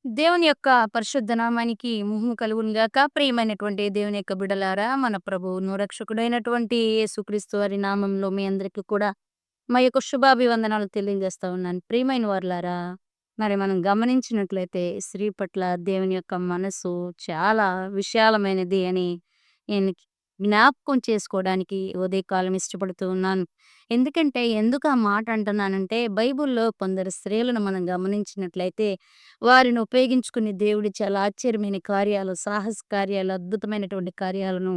దేవుని యొక్క పరిశుద్ధ నామానికి మహిమ కలుగును గాక. ప్రియమైనటువంటి దేవుని యొక్క బిడ్డలారా, మన ప్రభువును రక్షకుడైనటువంటి యేసుక్రీస్తు వారి నామంలో మీ అందరికీ కూడా మా యొక్క శుభాభివందనాలు తెలియజేస్తా ఉన్నాను. ప్రియమైన వారలారా, మరి మనం గమనించినట్లయితే స్త్రీ పట్ల దేవుని యొక్క మనసు చాలా విశాలమైనది అని నేను జ్ఞాపకం చేసుకోవడానికి ఉదయకాలం ఇష్టపడుతూ ఉన్నాను. ఎందుకు ఆ మాట అంటున్నానంటే, బైబిల్‌లో కొందరు స్త్రీలను మనం గమనించినట్లయితే వారిని ఉపయోగించుకుని దేవుడు చాలా ఆశ్చర్యమైన కార్యాలు, సాహస కార్యాలు, అద్భుతమైనటువంటి కార్యాలను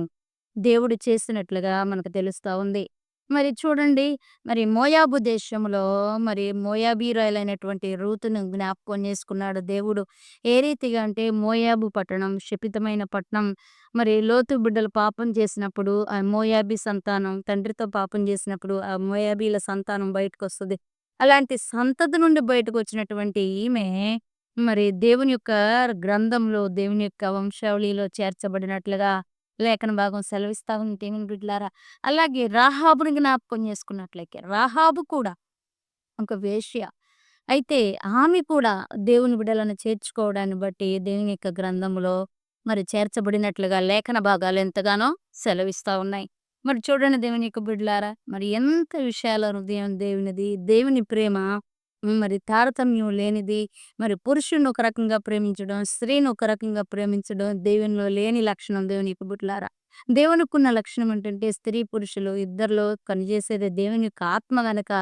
దేవుడు చేసినట్లుగా మనకు తెలుస్తా ఉంది. మరి చూడండి, మరి మోయాబు దేశంలో మరి మోయాబీయురాలైనటువంటి రూతును జ్ఞాపకం చేసుకున్నాడు దేవుడు. ఏ రీతిగా అంటే మోయాబు పట్టణం శపితమైన పట్టణం. మరి లోతు బిడ్డలు పాపం చేసినప్పుడు ఆ మోయాబీ సంతానం తండ్రితో పాపం చేసినప్పుడు ఆ మోయాబీల సంతానం బయటకొస్తది. అలాంటి సంతతి నుండి బయటకొచ్చినటువంటి ఈమె మరి దేవుని యొక్క గ్రంథంలో, దేవుని యొక్క వంశావళిలో చేర్చబడినట్లుగా లేఖన భాగం సెలవిస్తా ఉంది దేవుని బిడ్డలారా. అలాగే రాహాబుని జ్ఞాపకం చేసుకున్నట్లయితే, రాహాబు కూడా ఒక వేశ్య. అయితే ఆమె కూడా దేవుని బిడ్డలను చేర్చుకోవడాన్ని బట్టి దేవుని యొక్క గ్రంథములో మరి చేర్చబడినట్లుగా లేఖన భాగాలు ఎంతగానో సెలవిస్తా ఉన్నాయి. మరి చూడండి దేవుని యొక్క బిడ్డలారా, మరి ఎంత విశాల హృదయం దేవునిది. దేవుని ప్రేమ మరి తారతమ్యం లేనిది. మరి పురుషుడిని ఒక రకంగా ప్రేమించడం, స్త్రీని ఒక రకంగా ప్రేమించడం దేవునిలో లేని లక్షణం దేవుని యొక్క బిడ్డలారా. దేవునికున్న లక్షణం ఏంటంటే స్త్రీ, పురుషులు ఇద్దరిలో పనిచేసేది దేవుని యొక్క ఆత్మ గనక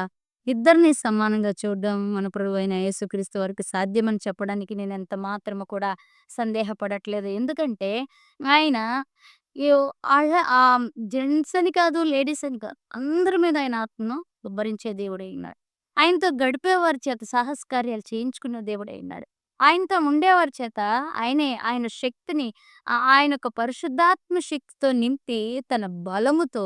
ఇద్దరిని సమానంగా చూడడం మన ప్రభువైన యేసుక్రీస్తు వారికి సాధ్యమని చెప్పడానికి నేను ఎంత మాత్రము కూడా సందేహపడట్లేదు. ఎందుకంటే ఆయన యో జెంట్స్ అని కాదు, లేడీస్ అని కాదు. అందరి మీద ఆయన ఆత్మను కుమ్మరించే దేవుడై ఉన్నాడు. ఆయనతో గడిపేవారి చేత సాహస కార్యాలు చేయించుకున్న దేవుడై ఉన్నాడు. ఆయనతో ఉండేవారి చేత ఆయన శక్తిని ఆయన యొక్క పరిశుద్ధాత్మ శక్తితో నింపి తన బలముతో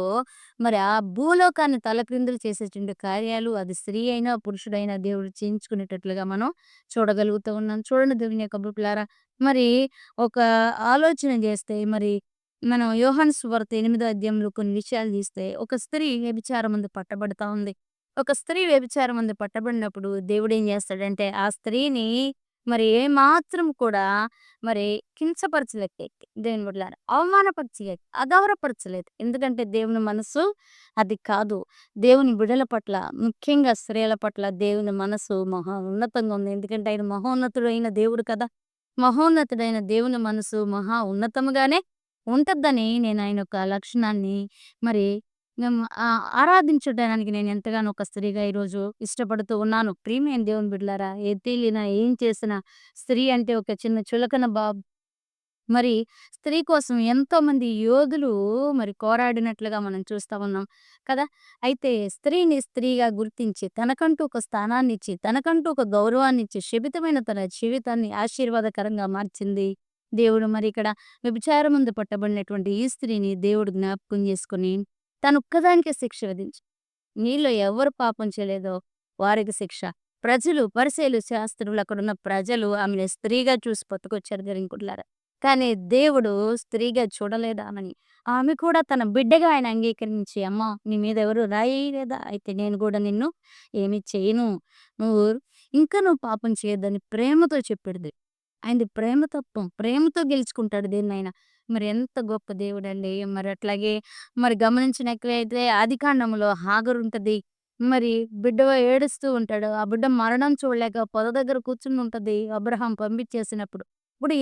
మరి ఆ భూలోకాన్ని తలక్రిందులు చేసేటువంటి కార్యాలు అది స్త్రీ అయినా, పురుషుడైనా దేవుడు చేయించుకునేటట్లుగా మనం చూడగలుగుతూ ఉన్నాం. చూడండి దేవుని యొక్క బిడ్డలారా, మరి ఒక ఆలోచన చేస్తే మరి మనం యోహాను సువార్త 8వ అధ్యాయంలో కొన్ని విషయాలు తీస్తే, ఒక స్త్రీ వ్యభిచారమందు పట్టబడతా ఉంది. ఒక స్త్రీ వ్యభిచారమందు పట్టబడినప్పుడు దేవుడేం చేస్తాడంటే, ఆ స్త్రీని మరి ఏమాత్రం కూడా మరి కించపరచలేదు. దేవుని బిడ్డలారా. అవమానపరచలేదు. అగౌరవపరచలేదు. ఎందుకంటే దేవుని మనసు అది కాదు. దేవుని బిడ్డల పట్ల, ముఖ్యంగా స్త్రీల పట్ల దేవుని మనసు మహా ఉన్నతంగా ఉంది. ఎందుకంటే ఆయన మహోన్నతుడైన దేవుడు కదా! మహోన్నతుడైన దేవుని మనసు మహా ఉన్నతముగానే ఉంటదని నేను ఆయన యొక్క లక్షణాన్ని మరి ఆరాధించడానికి నేను ఎంతగానో ఒక స్త్రీగా ఈరోజు ఇష్టపడుతూ ఉన్నాను. ప్రియమైన దేవుని బిడ్డలారా, ఎతేలినా ఏం చేసినా స్త్రీ అంటే ఒక చిన్న చులకన మరి స్త్రీ కోసం ఎంతోమంది యోధులు మరి పోరాడినట్లుగా మనం చూస్తా ఉన్నాం కదా! అయితే స్త్రీని స్త్రీగా గుర్తించి, తనకంటూ ఒక స్థానాన్నిచ్చి, తనకంటూ ఒక గౌరవాన్నిచ్చి, శపితమైన తన జీవితాన్ని ఆశీర్వాదకరంగా మార్చింది దేవుడు. మరి ఇక్కడ వ్యభిచారమందు పట్టబడినటువంటి ఈ స్త్రీని దేవుడు జ్ఞాపకం చేసుకొని, తనొక్కదానికే శిక్ష విధించి, మీలో ఎవరు పాపం చేయలేదో వారికి శిక్ష. ప్రజలు, పరిసయ్యులు, శాస్త్రులు, అక్కడున్న ప్రజలు ఆమెను స్త్రీగా చూసి పట్టుకొచ్చారు గరింకుట్లారా. కానీ దేవుడు స్త్రీగా చూడలేదు ఆమెని. ఆమె కూడా తన బిడ్డగా ఆయన అంగీకరించి, "అమ్మా! నీ మీద ఎవరు రాయలేదా? అయితే నేను కూడా నిన్ను ఏమి చేయను. నువ్వు నువ్వు పాపం చేయొద్దని" ప్రేమతో చెప్పాడు. ఆయనది ప్రేమ తత్వం. ప్రేమతో గెలుచుకుంటాడు దేన్నైనా. మరి ఎంత గొప్ప దేవుడండి. మరి అట్లాగే మరి గమనించినట్లయితే ఆదికాండంలో హాగరు ఉంటది. మరి బిడ్డ ఏడుస్తూ ఉంటాడు. ఆ బిడ్డ మరణం చూడలేక పొద దగ్గర కూర్చుని ఉంటది అబ్రహాం పంపించేసినప్పుడు. ఇప్పుడు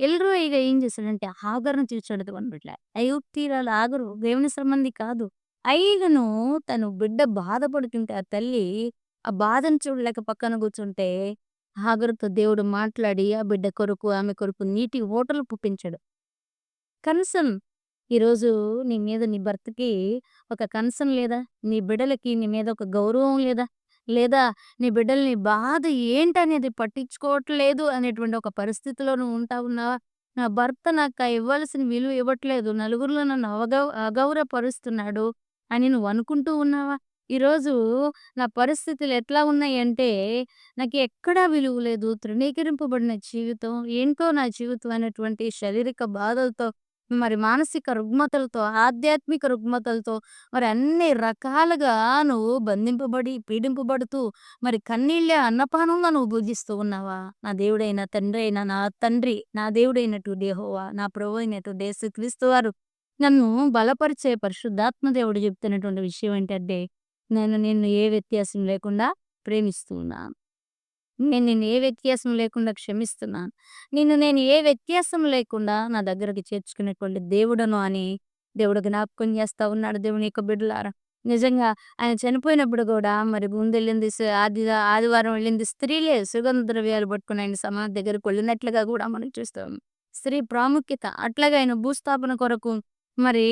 ఎల్రోయిగా ఏం చేశాడంటే హాగరును చూసాడు దేవుని బిడ్డ. ఐగుప్తీయురాలు హాగరు దేవుని సంబంధి కాదు. అయినను తను బిడ్డ బాధపడుతుంటే ఆ తల్లి ఆ బాధను చూడలేక పక్కన కూర్చుంటే హాగరుతో దేవుడు మాట్లాడి ఆ బిడ్డ కొరకు, ఆమె కొరకు నీటి ఊటలు పుట్టించాడు. కన్సర్న్ ఈరోజు నీ మీద నీ భర్తకి ఒక కన్సర్న్ లేదా? నీ బిడ్డలకి నీ మీద ఒక గౌరవం లేదా? లేదా నీ బిడ్డలు నీ బాధ ఏంటనేది పట్టించుకోవట్లేదు అనేటువంటి ఒక పరిస్థితిలో నువ్వు ఉంటా ఉన్నావా? నా భర్త నాకు ఇవ్వాల్సిన విలువ ఇవ్వట్లేదు. నలుగురిలో నన్ను అగౌరవపరుస్తున్నాడు అని నువ్వు అనుకుంటూ ఉన్నావా? ఈరోజు నా పరిస్థితులు ఎట్లా ఉన్నాయంటే నాకు ఎక్కడా విలువ లేదు. తృణీకరింపబడిన జీవితం. ఏంటో నా జీవితం అనేటువంటి శారీరక బాధలతో మరి మానసిక రుగ్మతలతో, ఆధ్యాత్మిక రుగ్మతలతో మరి అన్ని రకాలుగా నువ్వు బంధింపబడి, పీడింపబడుతూ మరి కన్నీళ్ళే అన్నపానంగా నువ్వు భుజిస్తూ ఉన్నావా? నా దేవుడైన తండ్రి అయిన నా తండ్రి, నా దేవుడైనటువంటి యెహోవా, నా ప్రభువైనటువంటి యేసుక్రీస్తు వారు నన్ను బలపరిచే పరిశుద్ధాత్మ దేవుడు చెప్తున్నటువంటి విషయం ఏంటంటే, నేను నిన్ను ఏ వ్యత్యాసం లేకుండా ప్రేమిస్తూ ఉన్నాను. నేను నిన్ను ఏ వ్యత్యాసం లేకుండా క్షమిస్తున్నాను. నేను ఏ వ్యత్యాసం లేకుండా నా దగ్గరకి చేర్చుకునేటువంటి దేవుడను అని దేవుడు జ్ఞాపకం చేస్తా ఉన్నాడు దేవుని యొక్క బిడ్డలారా. నిజంగా ఆయన చనిపోయినప్పుడు గూడా మరి ముందెళ్ళింది ఆదివారం వెళ్ళింది స్త్రీలే సుగంధ ద్రవ్యాలు పట్టుకొని ఆయన సమాధి దగ్గరికి వెళ్ళినట్లుగా గూడా మనం చూస్తాం. స్త్రీ ప్రాముఖ్యత. అట్లాగే ఆయన భూస్థాపన కొరకు మరి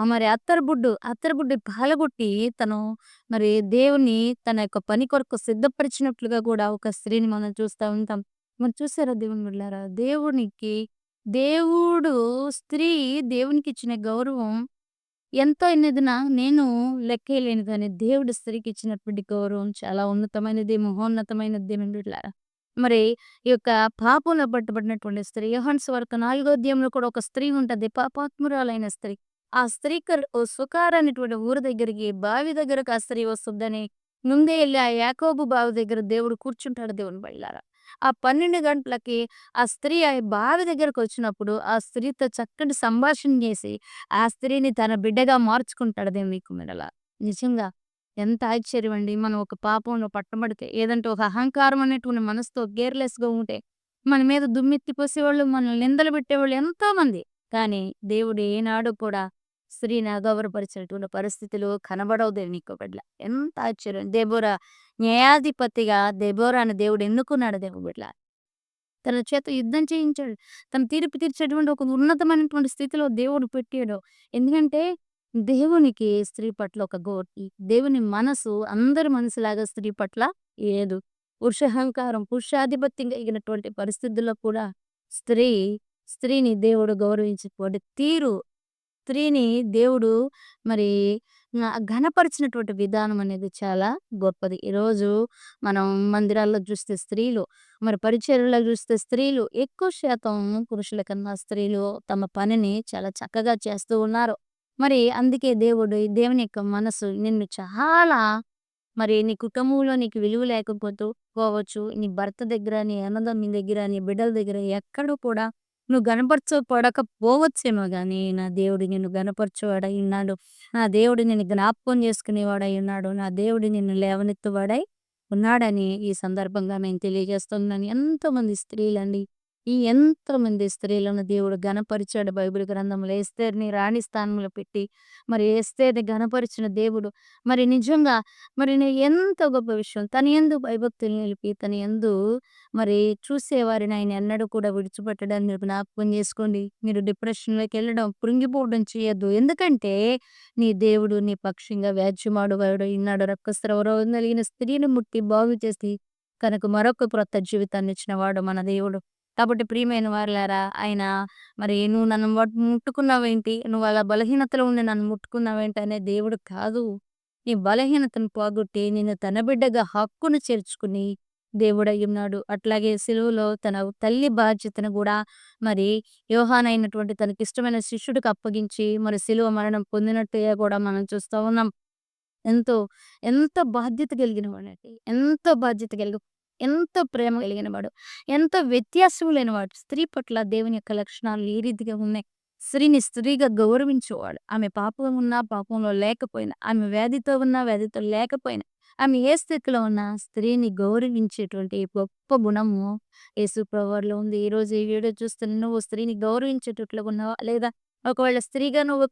మరి అత్తరుబుడ్డి పగలగొట్టి తను మరి దేవుని తన యొక్క పని కొరకు సిద్ధపరిచినట్లుగా కూడా ఒక స్త్రీని మనం చూస్తా ఉంటాం. మరి చూసారా దేవుని బిడ్డలారా? దేవుడు స్త్రీ దేవునికిచ్చిన గౌరవం ఎంతో ఎన్నదినా నేను లెక్కేయలేను గాని, దేవుడు స్త్రీకి ఇచ్చినటువంటి గౌరవం చాలా ఉన్నతమైనది, మహోన్నతమైనది దేవుని బిడ్డలారా. మరి ఈ యొక్క పాపంలో పట్టబడినటువంటి స్త్రీ యోహాను సువార్త 4వ అధ్యాయంలో కూడా ఒక స్త్రీ ఉంటది. పాపాత్మురాలైన స్త్రీ. ఆ స్త్రీ ఓ సుకార్ అనేటువంటి ఊరు దగ్గరికి, బావి దగ్గరకు ఆ స్త్రీ వస్తుందని ముందే ఎళ్లి ఆ యాకోబు బావి దగ్గర దేవుడు కూర్చుంటాడు దేవుని బిడ్డలారా. ఆ 12 గంటలకి ఆ స్త్రీ ఆ బావి దగ్గరకొచ్చినప్పుడు, ఆ స్త్రీతో చక్కటి సంభాషణ చేసి ఆ స్త్రీని తన బిడ్డగా మార్చుకుంటాడు దేవుని కుమారుల. నిజంగా ఎంత ఆశ్చర్యం అండి. మనం ఒక పాపంలో పట్టబడితే, ఏదంటే ఒక అహంకారం అనేటువంటి మనసుతో కేర్‌లెస్‌గా ఉంటే, మన మీద దుమ్మెత్తి పోసేవాళ్ళు, మనల్ని నిందలు పెట్టేవాళ్ళు ఎంతోమంది. కానీ దేవుడు ఏనాడు కూడా స్త్రీని అగౌరవపరిచినటువంటి పరిస్థితులు కనబడవు దేవుని యొక్క బిడ్డల. ఎంత ఆశ్చర్యం. న్యాయాధిపతిగా దెబోరాను దేవుడు ఎన్నుకున్నాడు దేవుని బిడ్డల. తన చేత యుద్ధం చేయించాడు. తను తీర్పు తీర్చేటువంటి ఒక ఉన్నతమైనటువంటి స్థితిలో దేవుడు పెట్టాడు. ఎందుకంటే దేవునికి స్త్రీ పట్ల ఒక దేవుని మనసు అందరి మనసులాగా స్త్రీ పట్ల లేదు. పురుషహంకారం, పురుషాధిపత్యం కలిగినటువంటి పరిస్థితుల్లో కూడా స్త్రీ స్త్రీని దేవుడు గౌరవించేటువంటి తీరు, స్త్రీని దేవుడు మరి ఘనపరిచినటువంటి విధానం అనేది చాలా గొప్పది. ఈరోజు మనం మందిరాల్లో చూస్తే స్త్రీలు, మరి పరిచర్యలో చూస్తే స్త్రీలు ఎక్కువ శాతం పురుషుల కన్నా స్త్రీలు తమ పనిని చాలా చక్కగా చేస్తూ ఉన్నారు. మరి అందుకే దేవుని యొక్క మనసు నిన్ను చాలా మరి నీ కుటుంబంలో నీకు విలువ పోవచ్చు. నీ భర్త దగ్గర, నీ అన్నదమ్ముని దగ్గర, నీ బిడ్డల దగ్గర ఎక్కడో కూడా నువ్వు గనపరచబడకపోవచ్చేమో గానీ, నా దేవుడు నిన్ను గనపరచువాడై ఉన్నాడు. నా దేవుడు నిన్ను జ్ఞాపకం చేసుకునేవాడై ఉన్నాడు. నా దేవుడు నిన్ను లేవనెత్తువాడై ఉన్నాడని ఈ సందర్భంగా నేను తెలియజేస్తున్నాను. ఎంతోమంది స్త్రీలండి. ఎంతోమంది స్త్రీలను దేవుడు ఘనపరిచాడు బైబిల్ గ్రంథంలో. ఎస్తేరుని రాణి స్థానంలో పెట్టి, మరి ఎస్తేరుని ఘనపరిచిన దేవుడు మరి నిజంగా ఎంత గొప్ప విషయం. తన యందు భయభక్తులు నిలిపి, తన యందు మరి చూసేవారిని ఆయన ఎన్నడూ కూడా విడిచిపెట్టడని మీరు జ్ఞాపకం చేసుకోండి. మీరు డిప్రెషన్‌లోకెళ్ళడం, కృంగిపోవడం చేయొద్దు. ఎందుకంటే నీ దేవుడు నీ పక్షంగా వ్యాజ్యమాడువాడు ఉన్నాడు. రక్తస్రావ రోగం కలిగిన స్త్రీని ముట్టి బాగు చేసి తనకు మరొక క్రొత్త జీవితాన్ని ఇచ్చినవాడు మన దేవుడు. కాబట్టి ప్రియమైన వారలారా, ఆయన మరి "నువ్వు నన్ను ముట్టుకున్నావేంటి? నువ్వు అలా బలహీనతలో ఉండి నన్ను ముట్టుకున్నావేంటి?" అనే దేవుడు కాదు. నీ బలహీనతను పోగొట్టి నిన్ను తన బిడ్డగా హక్కును చేర్చుకుని దేవుడయ్యున్నాడు. అట్లాగే సిలువలో తన తల్లి బాధ్యతను గూడా మరి యోహానైనటువంటి తనకిష్టమైన శిష్యుడికి అప్పగించి మరి సిలువ మరణం పొందినట్టుగా కూడా మనం చూస్తా ఉన్నాం. ఎంతో, ఎంత బాధ్యత కలిగిన వాడండి. ఎంతో బాధ్యత కలిగి, ఎంతో ప్రేమ కలిగిన వాడు. ఎంతో వ్యత్యాసం లేనివాడు. స్త్రీ పట్ల దేవుని యొక్క లక్షణాలు ఏ రీతిగా ఉన్నాయి. స్త్రీని స్త్రీగా గౌరవించేవాడు. ఆమె పాపం ఉన్నా, పాపంలో లేకపోయినా, ఆమె వ్యాధితో ఉన్నా, వ్యాధితో లేకపోయినా, ఆమె ఏ స్థితిలో ఉన్నా స్త్రీని గౌరవించేటువంటి గొప్ప గుణము యేసు ప్రభువారిలో ఉంది. ఈరోజు ఈ వీడియో చూస్తున్న నువ్వు స్త్రీని గౌరవించేటట్లుగా ఉన్నావా? లేదా ఒకవేళ స్త్రీగా నువ్వు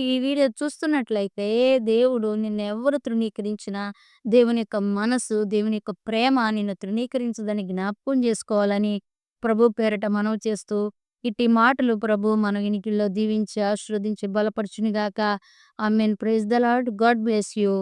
ఈ వీడియో చూస్తున్నట్లయితే దేవుడు నిన్నెవ్వరు తృణీకరించినా దేవుని యొక్క మనసు, దేవుని యొక్క ప్రేమ నిన్ను తృణీకరించదని జ్ఞాపకం చేసుకోవాలని ప్రభు పేరట మనవి చేస్తూ, ఇట్టి మాటలు ప్రభు మన వినికిడిలో దీవించి, ఆశీర్వదించి బలపరచునుగాక. ఆమేన్. Praise the Lord. God bless you.